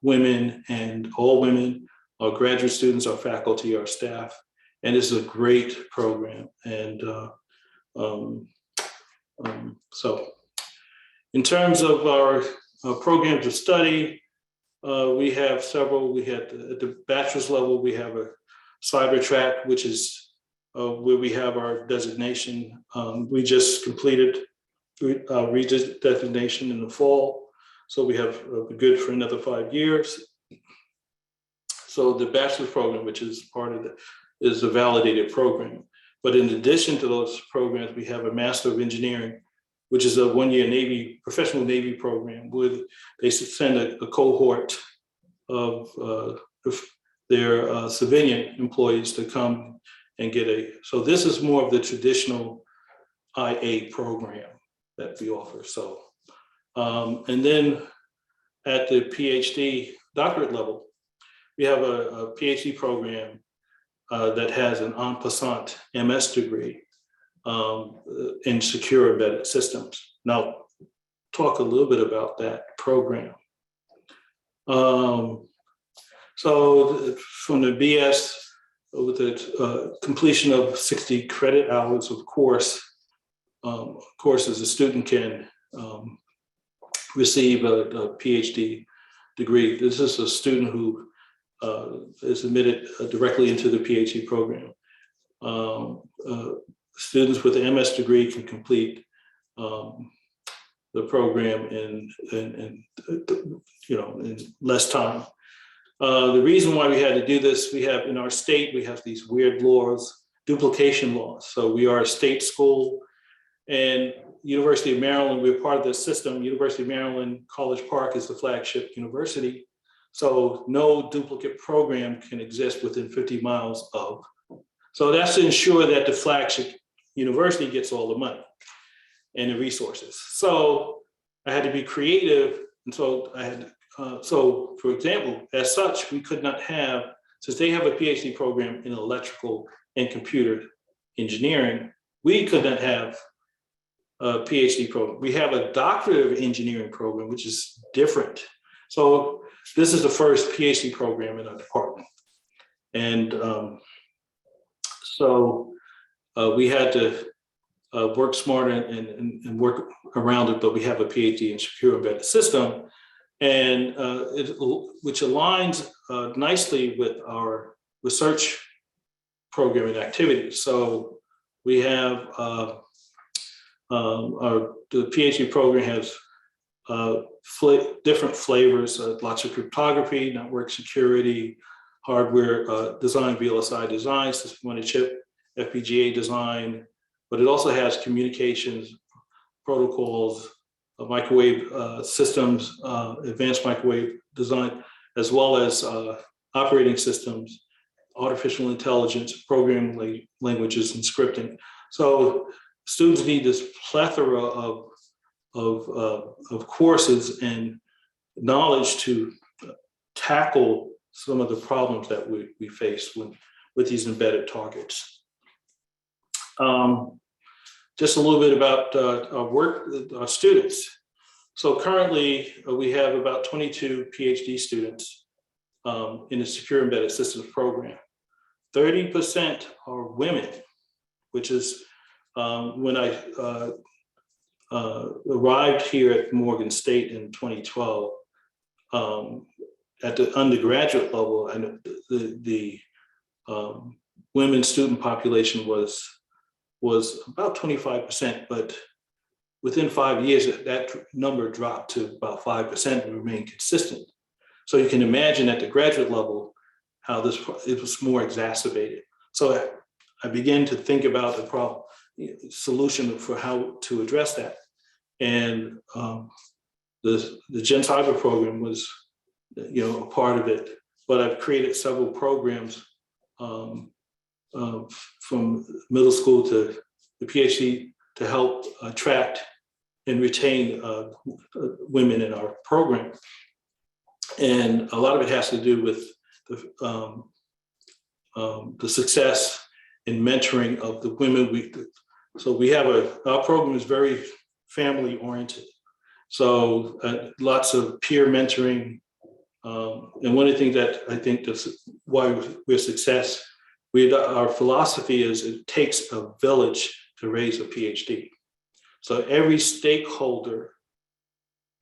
women, and all women, our graduate students, our faculty, our staff. And this is a great program. And so in terms of our programs of study, we have several. We had at the bachelor's level, we have a cyber track, which is where we have our designation. We just completed redesignation in the fall. So we have good for another 5 years. So the bachelor's program, which is part of is a validated program. But in addition to those programs, we have a Master of Engineering, which is a 1-year professional Navy program, where they send a cohort of their civilian employees to come and get so this is more of the traditional IA program that we offer. So, and then at the PhD doctorate level, we have a PhD program that has an en passant MS degree in secure embedded systems. Now, talk a little bit about that program. So from the BS, with the completion of 60 credit hours of course, courses, a student can receive a PhD degree. This is a student who is admitted directly into the PhD program. Students with an MS degree can complete the program in less time. The reason why we had to do this, we have in our state, we have these weird laws, duplication laws. So we are a state school, and University of Maryland, we're part of the system. University of Maryland College Park is the flagship university. So no duplicate program can exist within 50 miles of. So that's to ensure that the flagship university gets all the money and the resources. So I had to be creative. And so I had, so for example, as such, we could not have, since they have a PhD program in electrical and computer engineering, we could not have a PhD program. We have a doctorate of engineering program, which is different. So this is the first PhD program in our department. And so we had to work smarter and work around it, but we have a PhD in secure embedded system, and which aligns nicely with our research program and activities. So we have the PhD program has different flavors, lots of cryptography, network security, hardware design, VLSI design, system on a chip, FPGA design, but it also has communications, protocols, microwave systems, advanced microwave design, as well as operating systems, artificial intelligence, programming languages, and scripting. So students need this plethora of courses and knowledge to tackle some of the problems that we face with these embedded targets. Just a little bit about our work, our students. So currently we have about 22 PhD students in the Secure Embedded Systems program. 30% are women, which is when I arrived here at Morgan State in 2012, at the undergraduate level, and the women student population was about 25%, but within 5 years, that number dropped to about 5% and remained consistent. So you can imagine at the graduate level how it was more exacerbated. So I began to think about the solution for how to address that. And the Gen Cyber program was, a part of it, but I've created several programs from middle school to the PhD to help attract and retain women in our program. And a lot of it has to do with the success in mentoring of the women. So we have our program is very family oriented. So lots of peer mentoring. And one of the things that I think that's why we're success, our philosophy is it takes a village to raise a PhD. So every stakeholder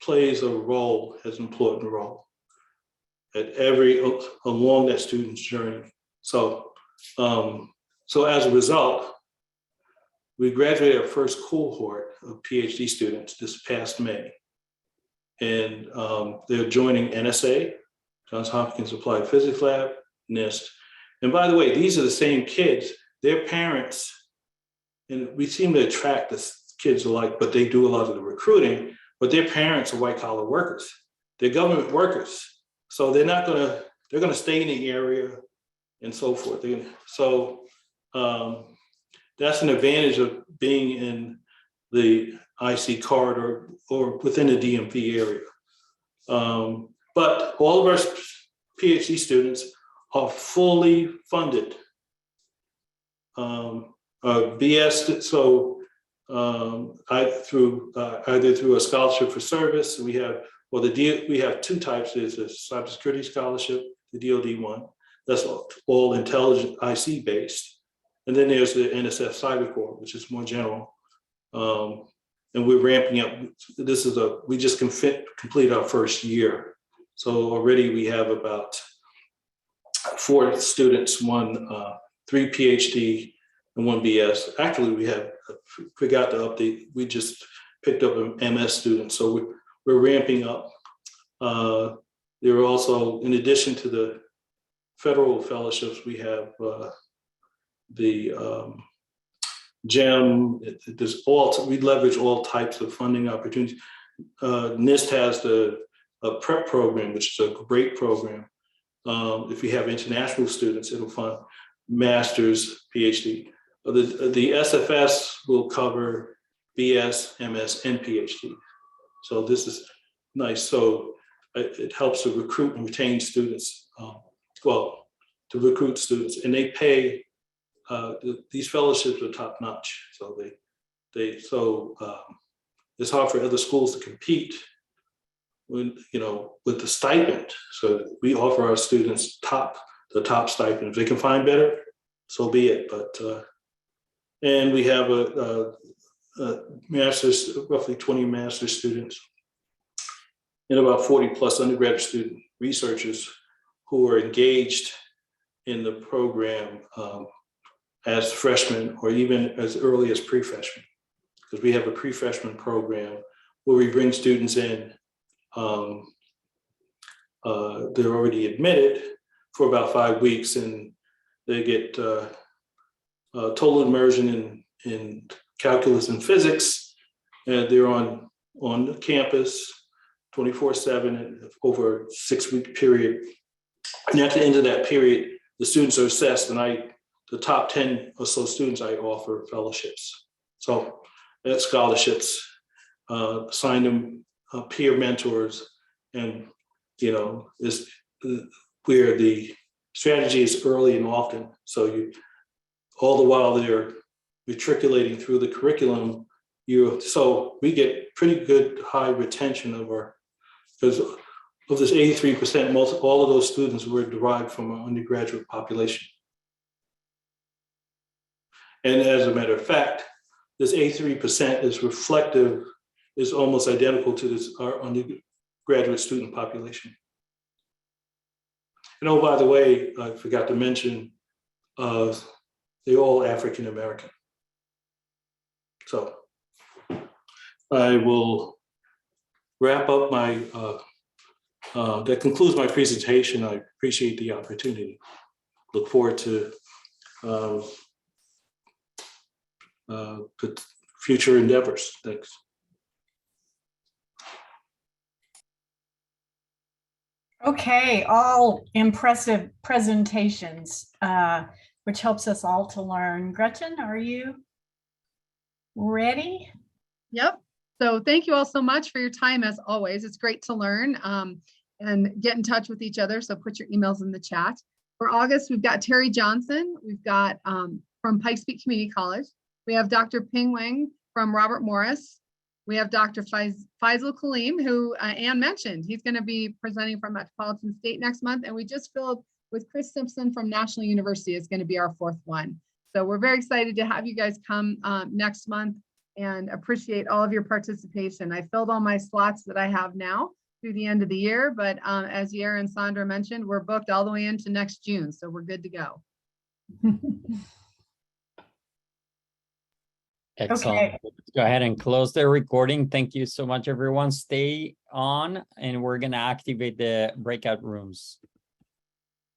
plays a role, has an important role along that student's journey. So, so as a result, we graduated our first cohort of PhD students this past May. And they're joining NSA, Johns Hopkins Applied Physics Lab, NIST. And by the way, these are the same kids, their parents, and we seem to attract the kids alike, but they do a lot of the recruiting, but their parents are white collar workers. They're government workers. So they're gonna stay in the area and so forth. So that's an advantage of being in the IC corridor or within the DMV area. But all of our PhD students are fully funded. BS, so either through a scholarship for service, we have two types. There's a cybersecurity scholarship, the DoD one. That's all intelligent IC based. And then there's the NSF Cyber Corps, which is more general. And we're ramping up. We just completed our first year. So already we have about 4 students, 3 PhD and 1 BS. Actually, we forgot to update. We just picked up an MS student. So we're ramping up. There are also, in addition to the federal fellowships, we have the GEM. We leverage all types of funding opportunities. NIST has the PrEP program, which is a great program. If we have international students, it'll fund master's, PhD. The SFS will cover BS, MS, and PhD. So this is nice. So it helps to recruit and retain students. To recruit students, and they pay. These fellowships are top notch. So it's hard for other schools to compete with the stipend. So we offer our students the top stipend. If they can find better, so be it. But and we have a master's, roughly 20 master's students, and about 40 plus undergraduate student researchers who are engaged in the program as freshmen or even as early as pre-freshmen, because we have a pre-freshman program where we bring students in. They're already admitted for about 5 weeks, and they get total immersion in calculus and physics, and they're on the campus 24/7 over a 6-week period. And at the end of that period, the students are assessed, and the top 10 or so students, I offer fellowships. So that's scholarships, assign them peer mentors, and is where the strategy is early and often. So all the while they're matriculating through the curriculum, so we get pretty good high retention because of this 83%, all of those students were derived from our undergraduate population. And as a matter of fact, this 83% is almost identical to our undergraduate student population. And oh, by the way, I forgot to mention, they're all African American. So I will wrap up that concludes my presentation. I appreciate the opportunity. Look forward to future endeavors. Thanks. Okay, all impressive presentations, which helps us all to learn. Gretchen, are you ready? Yep. So thank you all so much for your time, as always. It's great to learn and get in touch with each other. So put your emails in the chat. For August, we've got Terry Johnson. We've got from Pikes Peak Community College. We have Dr. Ping Wang from Robert Morris. We have Dr. Faisal Kaleem, who Ann mentioned. He's going to be presenting from Metropolitan State next month. And we just filled with Chris Simpson from National University is going to be our 4th one. So we're very excited to have you guys come next month and appreciate all of your participation. I filled all my slots that I have now through the end of the year, but as Yara and Sandra mentioned, we're booked all the way into next June. So we're good to go. Excellent. Okay. Let's go ahead and close the recording. Thank you so much, everyone. Stay on, and we're going to activate the breakout rooms.